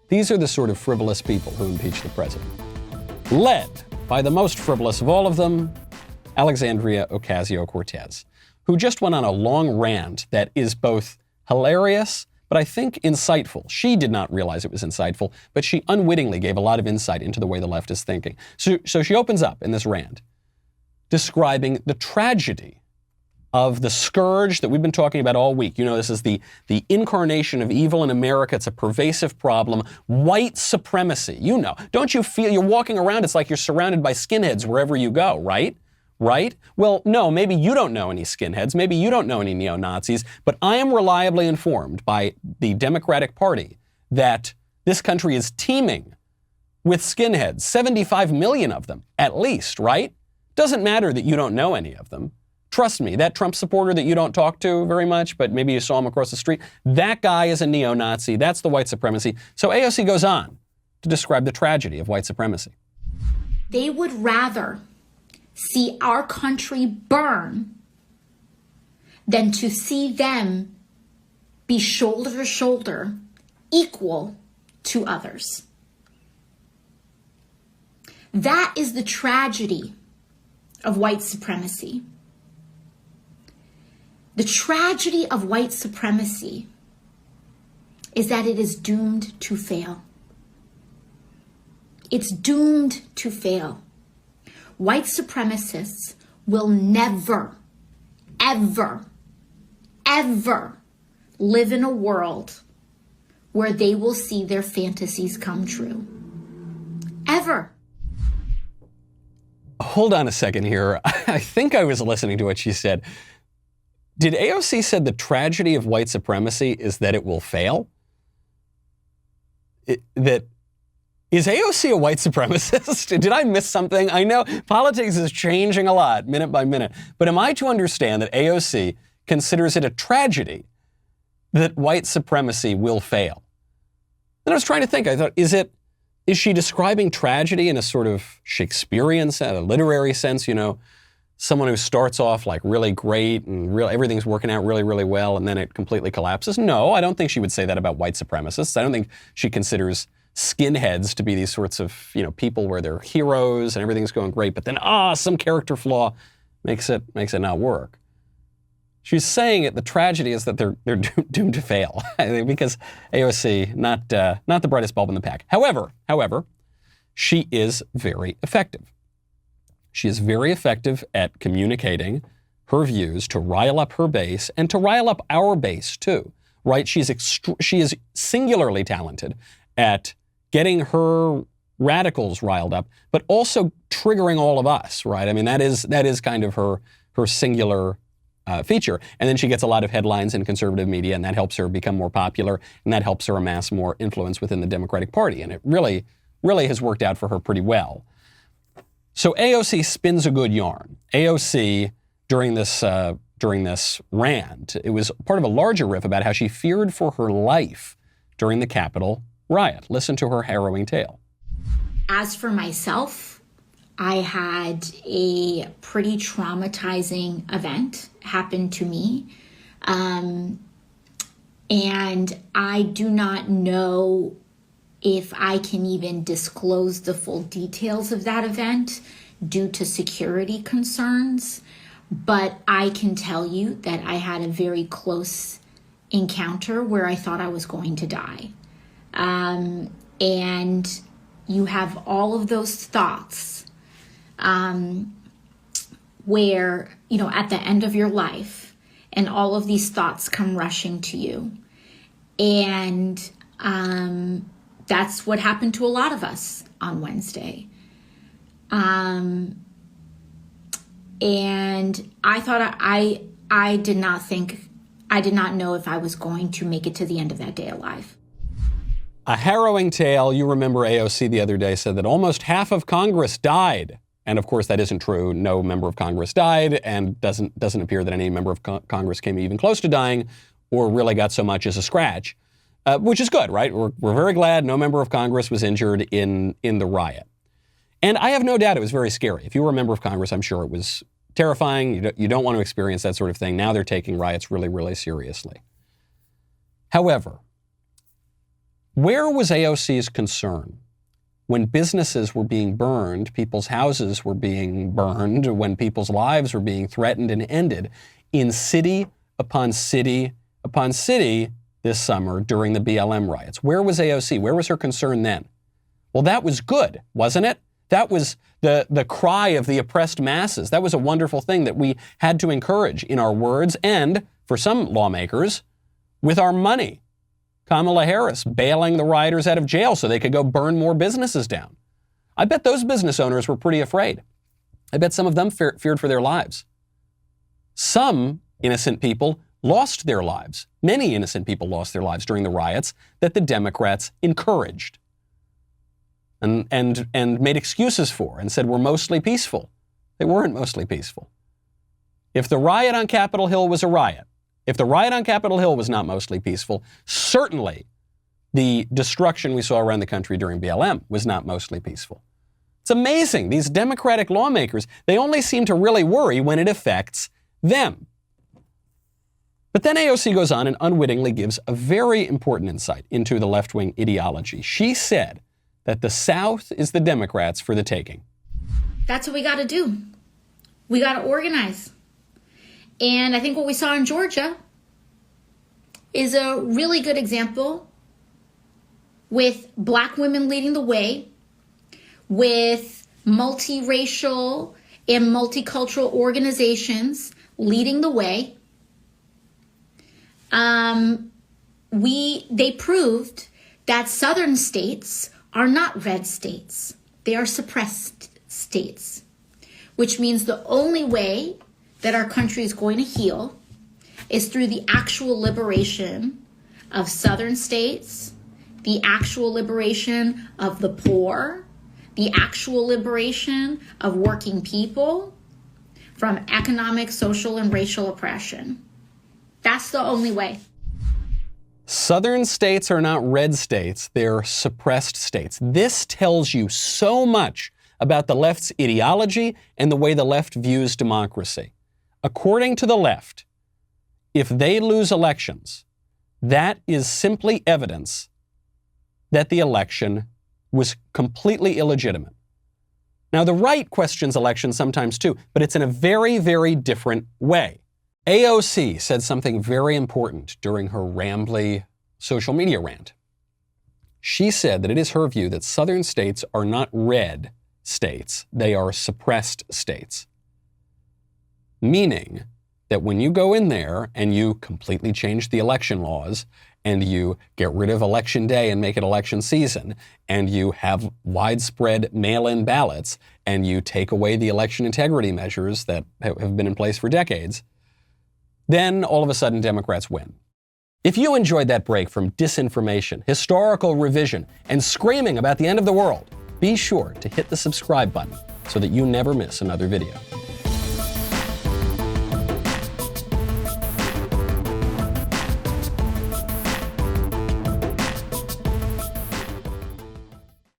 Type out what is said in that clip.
These are the sort of frivolous people who impeach the president. Led by the most frivolous of all of them, Alexandria Ocasio-Cortez, who just went on a long rant that is both hilarious, but I think insightful. She did not realize it was insightful, but she unwittingly gave a lot of insight into the way the left is thinking. So she opens up in this rant describing the tragedy of the scourge that we've been talking about all week. You know, this is the incarnation of evil in America. It's a pervasive problem. White supremacy. You know, don't you feel you're walking around, it's like you're surrounded by skinheads wherever you go, right? Right? Well, no, maybe you don't know any skinheads. Maybe you don't know any neo-Nazis, but I am reliably informed by the Democratic Party that this country is teeming with skinheads, 75 million of them, at least, right? Doesn't matter that you don't know any of them. Trust me, that Trump supporter that you don't talk to very much, but maybe you saw him across the street, that guy is a neo-Nazi. That's the white supremacy. So AOC goes on to describe the tragedy of white supremacy. They would rather see our country burn than to see them be shoulder to shoulder equal to others. That is the tragedy of white supremacy. The tragedy of white supremacy is that it is doomed to fail. It's doomed to fail. White supremacists will never, ever, ever live in a world where they will see their fantasies come true. Ever. Hold on a second here. I think I was listening to what she said. Did AOC said the tragedy of white supremacy is that it will fail? Is AOC a white supremacist? Did I miss something? I know politics is changing a lot, minute by minute. But am I to understand that AOC considers it a tragedy that white supremacy will fail? And I was trying to think, I thought, is she describing tragedy in a sort of Shakespearean sense, a literary sense, you know, someone who starts off like really great and everything's working out really, really well, and then it completely collapses? No, I don't think she would say that about white supremacists. I don't think she considers skinheads to be these sorts of, you know, people where they're heroes and everything's going great, but then, some character flaw makes it not work. She's saying the tragedy is that they're doomed to fail because AOC, not the brightest bulb in the pack. However, she is very effective. She is very effective at communicating her views to rile up her base and to rile up our base too, right? She is singularly talented at getting her radicals riled up, but also triggering all of us, right? I mean, that is kind of her singular feature. And then she gets a lot of headlines in conservative media, and that helps her become more popular, and that helps her amass more influence within the Democratic Party. And it really, really has worked out for her pretty well. So AOC spins a good yarn. AOC, during this rant, it was part of a larger riff about how she feared for her life during the Capitol riot. Listen to her harrowing tale. As for myself, I had a pretty traumatizing event happen to me. And I do not know if I can even disclose the full details of that event due to security concerns. But I can tell you that I had a very close encounter where I thought I was going to die. And you have all of those thoughts where, you know, at the end of your life, and all of these thoughts come rushing to you. And that's what happened to a lot of us on Wednesday. And I thought I did not know if I was going to make it to the end of that day alive. A harrowing tale. You remember AOC the other day said that almost half of Congress died. And of course, that isn't true. No member of Congress died, and doesn't appear that any member of Congress came even close to dying or really got so much as a scratch, which is good, right? We're very glad no member of Congress was injured in the riot. And I have no doubt it was very scary. If you were a member of Congress, I'm sure it was terrifying. You don't want to experience that sort of thing. Now they're taking riots really, really seriously. However, Where was AOC's concern when businesses were being burned, people's houses were being burned, when people's lives were being threatened and ended in city upon city upon city this summer during the BLM riots? Where was AOC? Where was her concern then? Well, that was good, wasn't it? That was the cry of the oppressed masses. That was a wonderful thing that we had to encourage in our words and, for some lawmakers, with our money. Kamala Harris bailing the rioters out of jail so they could go burn more businesses down. I bet those business owners were pretty afraid. I bet some of them feared for their lives. Some innocent people lost their lives. Many innocent people lost their lives during the riots that the Democrats encouraged and made excuses for and said were mostly peaceful. They weren't mostly peaceful. If the riot on Capitol Hill was a riot, if the riot on Capitol Hill was not mostly peaceful, certainly the destruction we saw around the country during BLM was not mostly peaceful. It's amazing. These Democratic lawmakers, they only seem to really worry when it affects them. But then AOC goes on and unwittingly gives a very important insight into the left-wing ideology. She said that the South is the Democrats for the taking. That's what we got to do. We got to organize. And I think what we saw in Georgia is a really good example, with Black women leading the way, with multiracial and multicultural organizations leading the way. They proved that Southern states are not red states. They are suppressed states, which means the only way that our country is going to heal is through the actual liberation of Southern states, the actual liberation of the poor, the actual liberation of working people from economic, social, and racial oppression. That's the only way. Southern states are not red states, they're suppressed states. This tells you so much about the left's ideology and the way the left views democracy. According to the left, if they lose elections, that is simply evidence that the election was completely illegitimate. Now, the right questions elections sometimes too, but it's in a very, very different way. AOC said something very important during her rambly social media rant. She said that it is her view that Southern states are not red states, they are suppressed states. Meaning that when you go in there and you completely change the election laws and you get rid of election day and make it election season and you have widespread mail-in ballots and you take away the election integrity measures that have been in place for decades, then all of a sudden Democrats win. If you enjoyed that break from disinformation, historical revision, and screaming about the end of the world, be sure to hit the subscribe button so that you never miss another video.